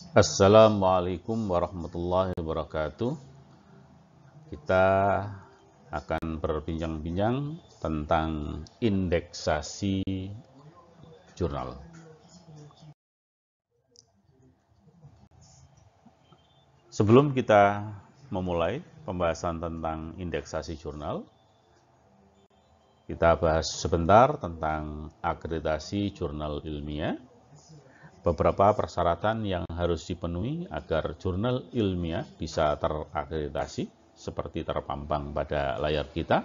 Assalamualaikum warahmatullahi wabarakatuh. Kita akan berbincang-bincang tentang indeksasi jurnal. Sebelum kita memulai pembahasan tentang indeksasi jurnal, kita bahas sebentar tentang akreditasi jurnal ilmiah. Beberapa persyaratan yang harus dipenuhi agar jurnal ilmiah bisa terakreditasi seperti terpampang pada layar kita.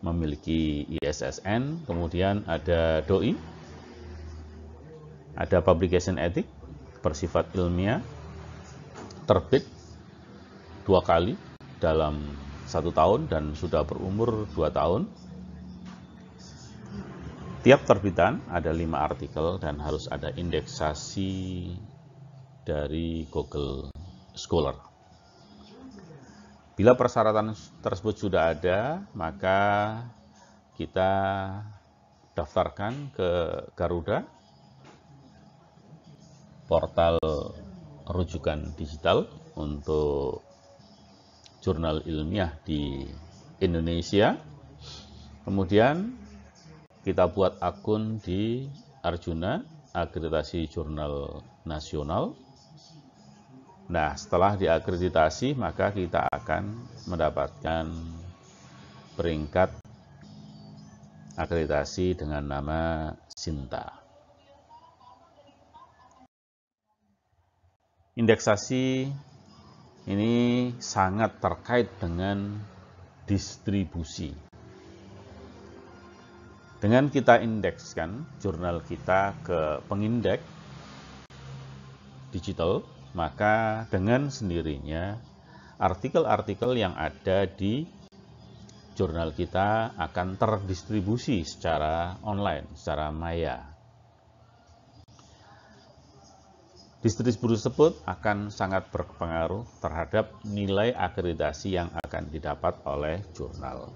Memiliki ISSN, kemudian ada DOI, ada publication ethic, bersifat ilmiah, terbit 2 kali dalam 1 tahun dan sudah berumur 2 tahun. Tiap terbitan ada 5 artikel dan harus ada indeksasi dari Google Scholar. Bila persyaratan tersebut sudah ada, maka kita daftarkan ke Garuda, portal rujukan digital untuk jurnal ilmiah di Indonesia. Kemudian kita buat akun di Arjuna, akreditasi jurnal nasional. Nah, setelah diakreditasi, maka kita akan mendapatkan peringkat akreditasi dengan nama Sinta. Indeksasi ini sangat terkait dengan distribusi. Dengan kita indekskan jurnal kita ke pengindeks digital, maka dengan sendirinya artikel-artikel yang ada di jurnal kita akan terdistribusi secara online, secara maya. Distribusi tersebut akan sangat berpengaruh terhadap nilai akreditasi yang akan didapat oleh jurnal.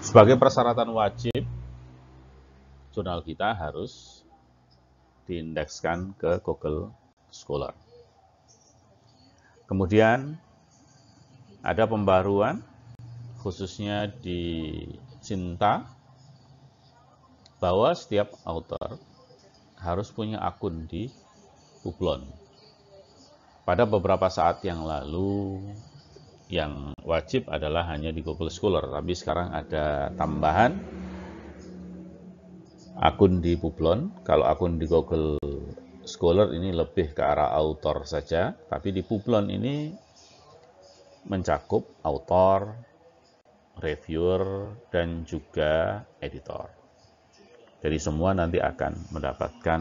Sebagai persyaratan wajib, jurnal kita harus diindekskan ke Google Scholar. Kemudian ada pembaruan, khususnya di Sinta, bahwa setiap author harus punya akun di Publon. Pada beberapa saat yang lalu, yang wajib adalah hanya di Google Scholar, tapi sekarang ada tambahan akun di Publon. Kalau akun di Google Scholar ini lebih ke arah author saja, tapi di Publon ini mencakup author, reviewer, dan juga editor. Jadi semua nanti akan mendapatkan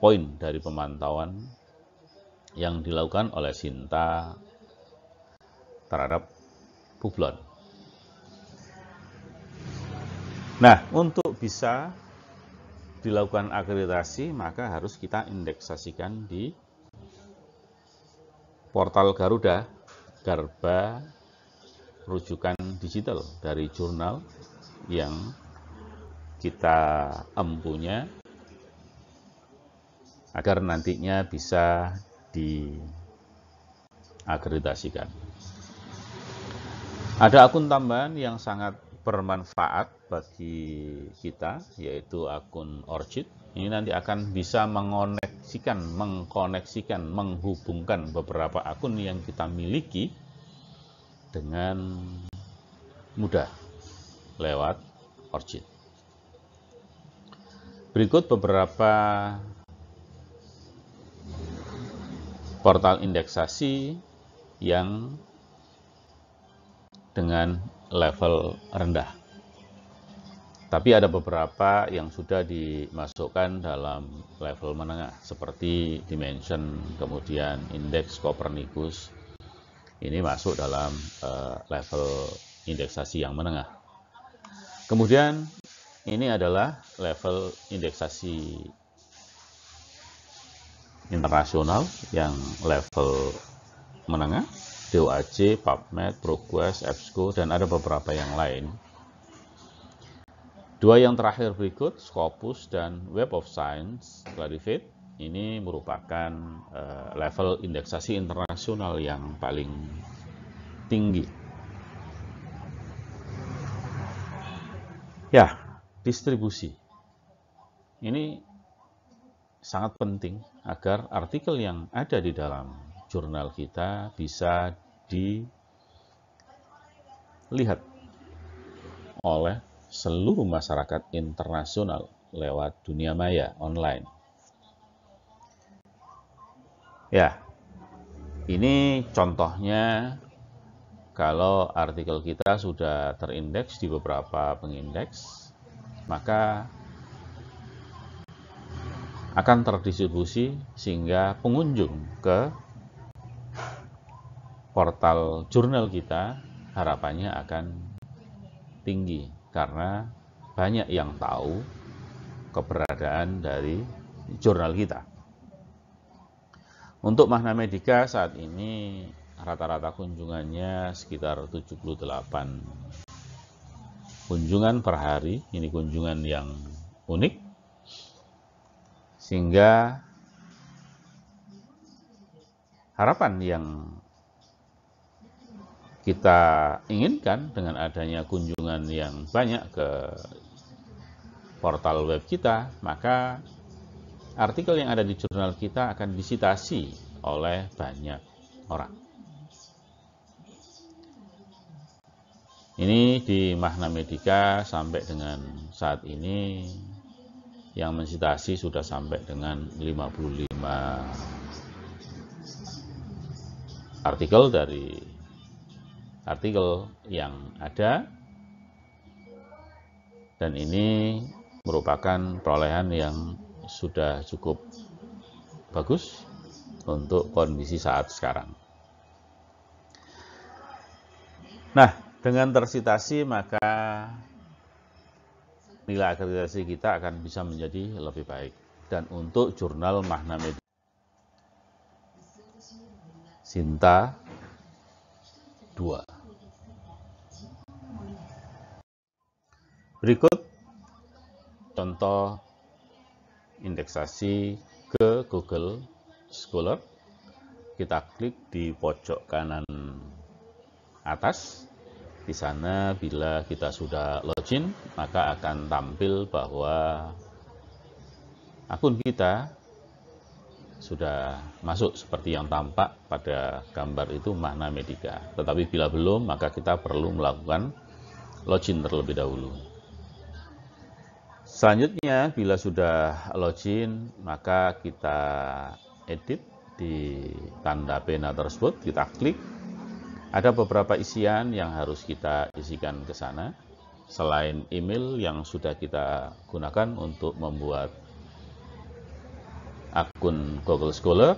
poin dari pemantauan yang dilakukan oleh Sinta terhadap Publon. Nah, untuk bisa dilakukan akreditasi, maka harus kita indeksasikan di portal Garuda, Garba rujukan digital dari jurnal yang kita empunya, agar nantinya bisa diakreditasikan. Ada akun tambahan yang sangat bermanfaat bagi kita, yaitu akun Orchid. Ini nanti akan bisa mengkoneksikan, menghubungkan beberapa akun yang kita miliki dengan mudah lewat Orchid. Berikut beberapa portal indeksasi yang dengan level rendah. Tapi ada beberapa yang sudah dimasukkan dalam level menengah, seperti Dimension, kemudian Indeks Copernicus. Ini masuk dalam level indeksasi yang menengah. Kemudian ini adalah level indeksasi internasional yang level menengah, DOAJ, PubMed, ProQuest, EBSCO, dan ada beberapa yang lain. Dua yang terakhir berikut, Scopus dan Web of Science Clarivate, ini merupakan level indeksasi internasional yang paling tinggi. Ya, distribusi. Ini sangat penting agar artikel yang ada di dalam jurnal kita bisa dilihat oleh seluruh masyarakat internasional lewat dunia maya online. Ya, ini contohnya kalau artikel kita sudah terindeks di beberapa pengindeks, maka akan terdistribusi sehingga pengunjung ke portal jurnal kita harapannya akan tinggi karena banyak yang tahu keberadaan dari jurnal kita. Untuk Mahna Medika saat ini rata-rata kunjungannya sekitar 78 kunjungan per hari. Ini kunjungan yang unik. Sehingga harapan yang kita inginkan dengan adanya kunjungan yang banyak ke portal web kita, maka artikel yang ada di jurnal kita akan disitasi oleh banyak orang. Ini di Mahna Medika sampai dengan saat ini yang mensitasi sudah sampai dengan 55 artikel dari artikel yang ada, dan ini merupakan perolehan yang sudah cukup bagus untuk kondisi saat sekarang. Nah, dengan tersitasi maka nilai akreditasi kita akan bisa menjadi lebih baik. Dan untuk jurnal Mahna Medika Sinta 2. Berikut contoh indeksasi ke Google Scholar. Kita klik di pojok kanan atas. Di sana bila kita sudah login, maka akan tampil bahwa akun kita sudah masuk seperti yang tampak pada gambar itu Mahna Medika. Tetapi bila belum, maka kita perlu melakukan login terlebih dahulu. Selanjutnya, bila sudah login, maka kita edit di tanda pena tersebut, kita klik. Ada beberapa isian yang harus kita isikan ke sana. Selain email yang sudah kita gunakan untuk membuat akun Google Scholar,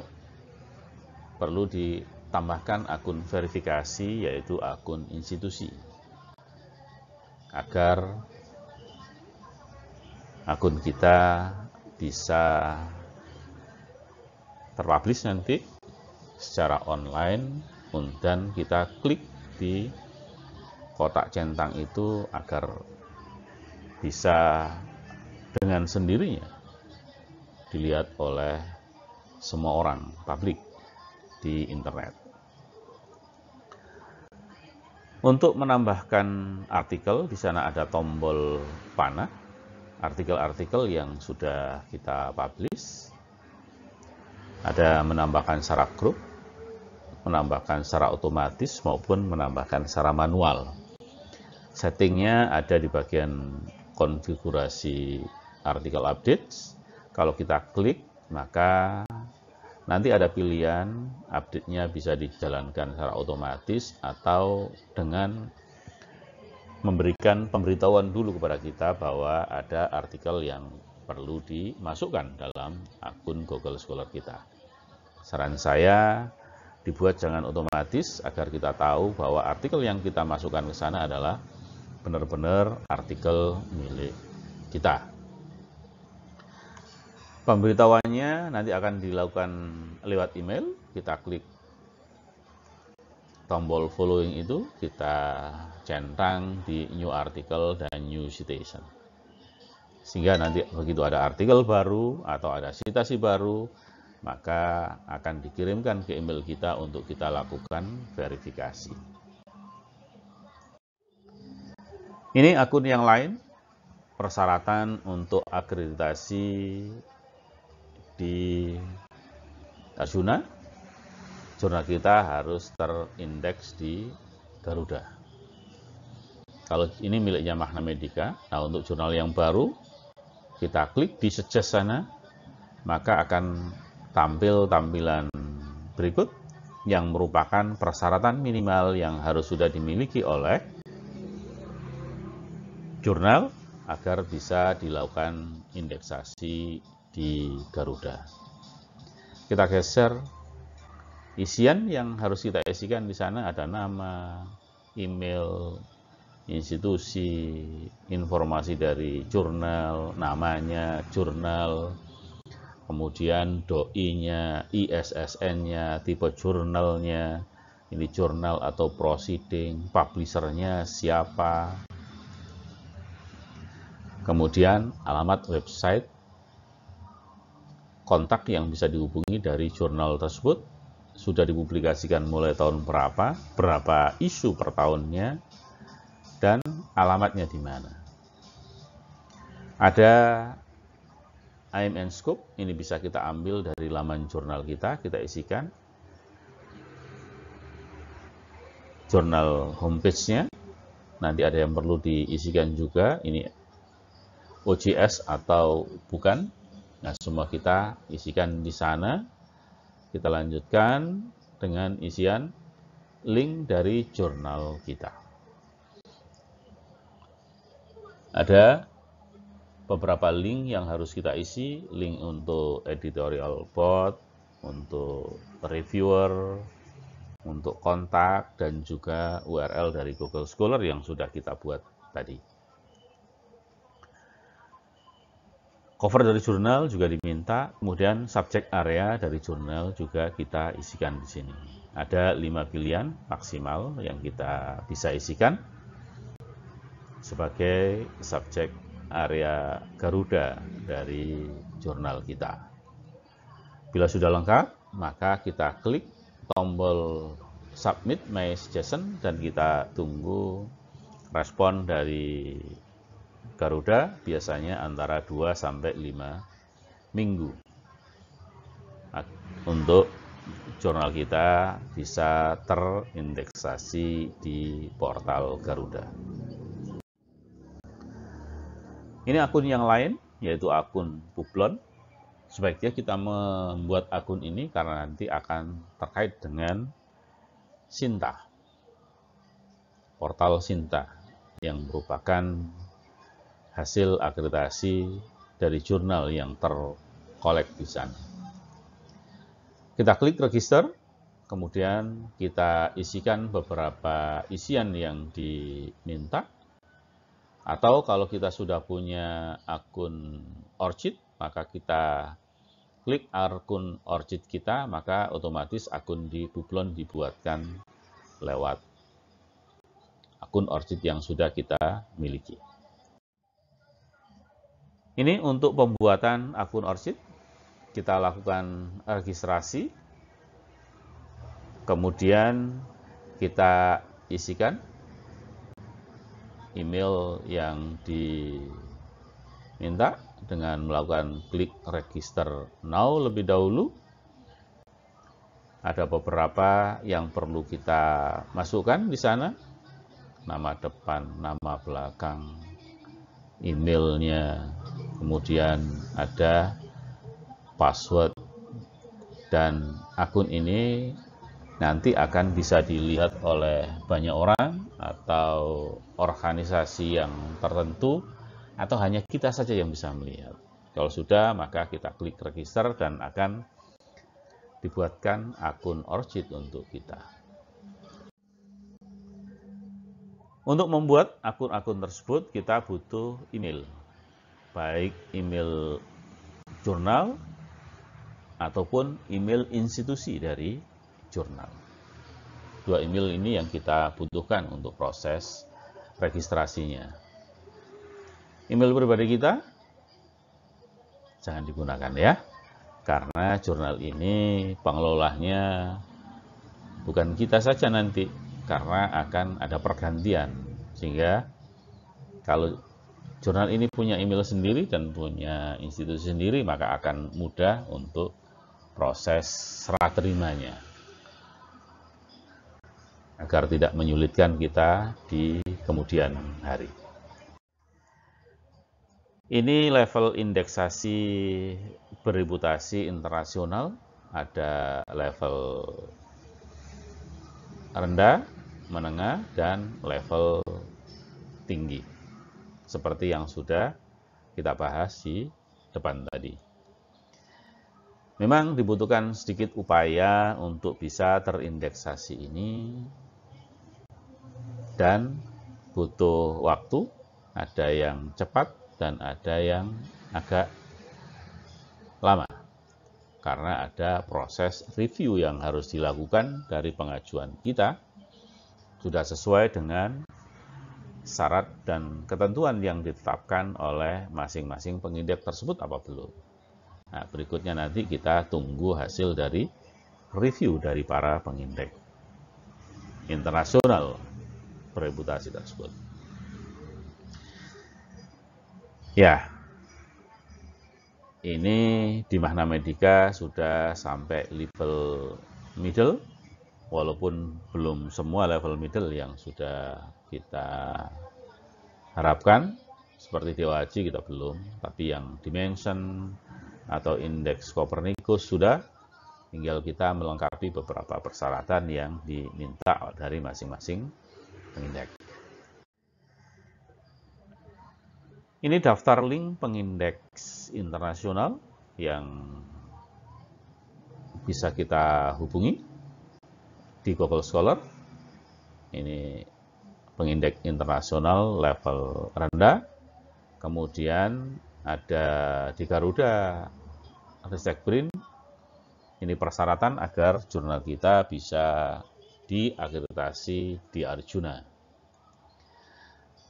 perlu ditambahkan akun verifikasi, yaitu akun institusi, agar akun kita bisa terpublish nanti secara online, dan kita klik di kotak centang itu agar bisa dengan sendirinya dilihat oleh semua orang publik di internet. Untuk menambahkan artikel, di sana ada tombol panah, artikel-artikel yang sudah kita publish. Ada menambahkan secara grup, menambahkan secara otomatis maupun menambahkan secara manual. Settingnya ada di bagian konfigurasi artikel updates. Kalau kita klik, maka nanti ada pilihan update-nya bisa dijalankan secara otomatis atau dengan memberikan pemberitahuan dulu kepada kita bahwa ada artikel yang perlu dimasukkan dalam akun Google Scholar kita. Saran saya, dibuat jangan otomatis agar kita tahu bahwa artikel yang kita masukkan ke sana adalah benar-benar artikel milik kita. Pemberitahuannya nanti akan dilakukan lewat email. Kita klik tombol following itu, kita centang di new article dan new citation. Sehingga nanti begitu ada artikel baru atau ada citasi baru, maka akan dikirimkan ke email kita untuk kita lakukan verifikasi. Ini akun yang lain, persyaratan untuk akreditasi di Arjuna. Jurnal kita harus terindeks di Garuda. Kalau ini miliknya Mahna Medika, nah untuk jurnal yang baru, kita klik di suggest sana, maka akan tampil tampilan berikut yang merupakan persyaratan minimal yang harus sudah dimiliki oleh jurnal agar bisa dilakukan indeksasi di Garuda. Kita geser, isian yang harus kita isikan di sana ada nama, email, institusi, informasi dari jurnal, namanya, jurnal, kemudian doi-nya, ISSN-nya, tipe jurnalnya, ini jurnal atau proceeding, publisher-nya siapa, kemudian alamat website, kontak yang bisa dihubungi dari jurnal tersebut, sudah dipublikasikan mulai tahun berapa isu per tahunnya, dan alamatnya di mana. Ada IMN Scope, ini bisa kita ambil dari laman jurnal kita isikan. Jurnal homepage-nya, nanti ada yang perlu diisikan juga, ini OJS atau bukan. Nah, semua kita isikan di sana. Kita lanjutkan dengan isian link dari jurnal kita. Ada beberapa link yang harus kita isi, link untuk editorial board, untuk reviewer, untuk kontak, dan juga URL dari Google Scholar yang sudah kita buat tadi. Cover dari jurnal juga diminta, kemudian subjek area dari jurnal juga kita isikan di sini. Ada 5 pilihan maksimal yang kita bisa isikan sebagai subjek area Garuda dari jurnal kita. Bila sudah lengkap, maka kita klik tombol Submit My Suggestion dan kita tunggu respon dari Garuda, biasanya antara 2 sampai 5 minggu untuk jurnal kita bisa terindeksasi di portal Garuda. Ini akun yang lain, yaitu akun Publon. Sebaiknya kita membuat akun ini karena nanti akan terkait dengan Sinta, portal Sinta yang merupakan hasil akreditasi dari jurnal yang terkolek di sana. Kita klik register, kemudian kita isikan beberapa isian yang diminta. Atau kalau kita sudah punya akun ORCID, maka kita klik akun ORCID kita, maka otomatis akun di Publon dibuatkan lewat akun ORCID yang sudah kita miliki. Ini untuk pembuatan akun ORCID, kita lakukan registrasi, kemudian kita isikan email yang diminta dengan melakukan klik register now lebih dahulu. Ada beberapa yang perlu kita masukkan di sana, nama depan, nama belakang, emailnya, kemudian ada password, dan akun ini nanti akan bisa dilihat oleh banyak orang atau organisasi yang tertentu, atau hanya kita saja yang bisa melihat. Kalau sudah, maka kita klik register dan akan dibuatkan akun ORCID untuk kita. Untuk membuat akun-akun tersebut, kita butuh email. Baik email jurnal ataupun email institusi dari jurnal. Dua email ini yang kita butuhkan untuk proses registrasinya. Email pribadi kita jangan digunakan ya. Karena jurnal ini pengelolanya bukan kita saja nanti, karena akan ada pergantian. Sehingga kalau jurnal ini punya email sendiri dan punya institusi sendiri, maka akan mudah untuk proses serah terimanya, agar tidak menyulitkan kita di kemudian hari. Ini level indeksasi bereputasi internasional, ada level rendah, menengah, dan level tinggi. Seperti yang sudah kita bahas di depan tadi. Memang dibutuhkan sedikit upaya untuk bisa terindeksasi ini, dan butuh waktu, ada yang cepat dan ada yang agak lama. Karena ada proses review yang harus dilakukan dari pengajuan kita, sudah sesuai dengan syarat dan ketentuan yang ditetapkan oleh masing-masing pengindeks tersebut apa belum. Nah, berikutnya nanti kita tunggu hasil dari review dari para pengindeks internasional bereputasi tersebut. Ya, ini di Mahna Medika sudah sampai level middle, walaupun belum semua level middle yang sudah kita harapkan, seperti Dewa Haji kita belum, tapi yang Dimension atau indeks Copernicus sudah, tinggal kita melengkapi beberapa persyaratan yang diminta dari masing-masing pengindeks. Ini daftar link pengindeks internasional yang bisa kita hubungi di Google Scholar. Ini pengindeks internasional level rendah. Kemudian ada di Garuda Ristek Brin. Ini persyaratan agar jurnal kita bisa diakreditasi di Arjuna.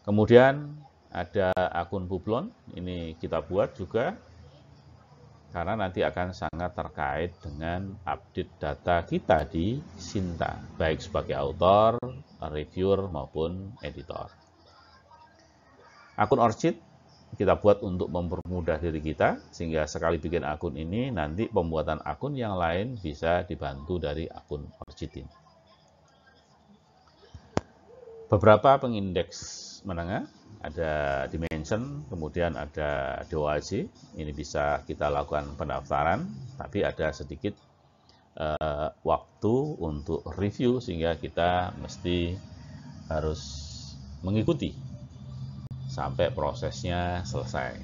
Kemudian ada akun Publon, ini kita buat juga karena nanti akan sangat terkait dengan update data kita di Sinta, baik sebagai author, reviewer, maupun editor. Akun Orchid kita buat untuk mempermudah diri kita, sehingga sekali bikin akun ini, nanti pembuatan akun yang lain bisa dibantu dari akun Orchid ini. Beberapa pengindeks menengah, ada Dimension, kemudian ada Dewa Haji. Ini bisa kita lakukan pendaftaran, tapi ada sedikit waktu untuk review, sehingga kita mesti harus mengikuti sampai prosesnya selesai.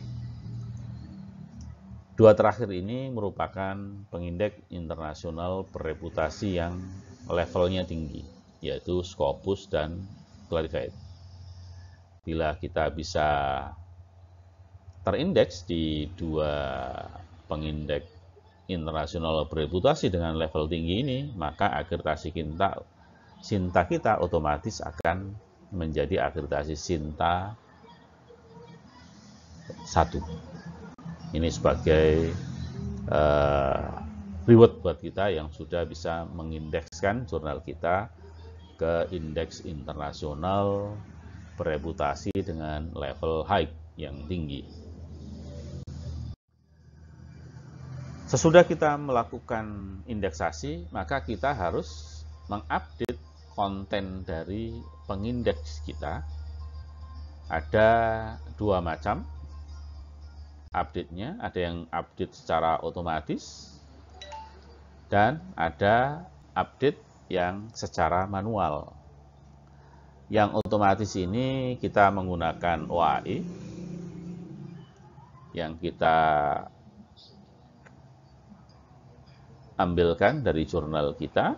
Dua terakhir ini merupakan pengindeks internasional bereputasi yang levelnya tinggi, yaitu Scopus dan Clarified. Bila kita bisa terindeks di dua pengindeks internasional bereputasi dengan level tinggi ini, maka akreditasi Sinta kita otomatis akan menjadi akreditasi Sinta 1. Ini sebagai reward buat kita yang sudah bisa mengindekskan jurnal kita ke indeks internasional bereputasi dengan level high yang tinggi. Sesudah kita melakukan indeksasi, maka kita harus mengupdate konten dari pengindeks kita. Ada dua macam update-nya, ada yang update secara otomatis dan ada update yang secara manual. Yang otomatis ini kita menggunakan OAI yang kita ambilkan dari jurnal kita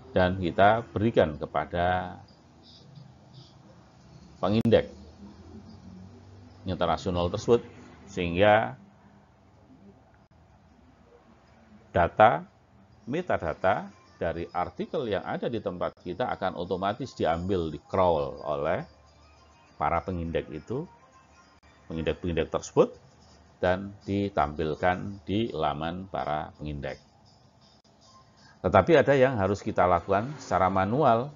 dan kita berikan kepada pengindeks internasional tersebut, sehingga metadata dari artikel yang ada di tempat kita akan otomatis diambil, di-crawl oleh para pengindeks itu, pengindeks tersebut, dan ditampilkan di laman para pengindeks. Tetapi ada yang harus kita lakukan secara manual,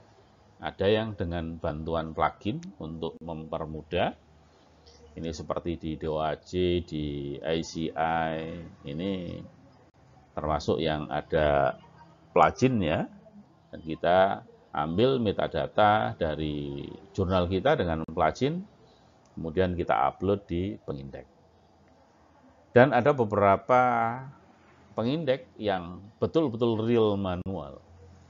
ada yang dengan bantuan plugin untuk mempermudah. Ini seperti di DOAJ, di ICI, ini termasuk yang ada plugin ya. Dan kita ambil metadata dari jurnal kita dengan plugin, kemudian kita upload di pengindeks. Dan ada beberapa pengindeks yang betul-betul real manual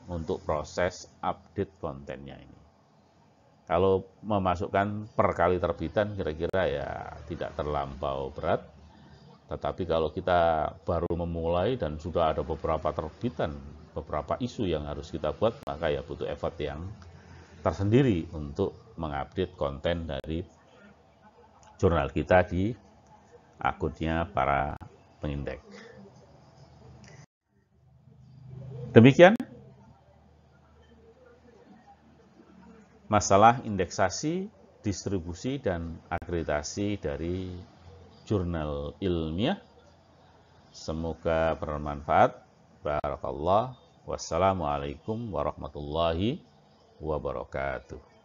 untuk proses update kontennya ini. Kalau memasukkan per kali terbitan kira-kira ya tidak terlampau berat. Tetapi kalau kita baru memulai dan sudah ada beberapa terbitan, beberapa isu yang harus kita buat, maka ya butuh effort yang tersendiri untuk mengupdate konten dari jurnal kita di akunnya para pengindeks. Demikian masalah indeksasi, distribusi, dan akreditasi dari jurnal ilmiah. Semoga bermanfaat. Barakallah. Wassalamualaikum warahmatullahi wabarakatuh.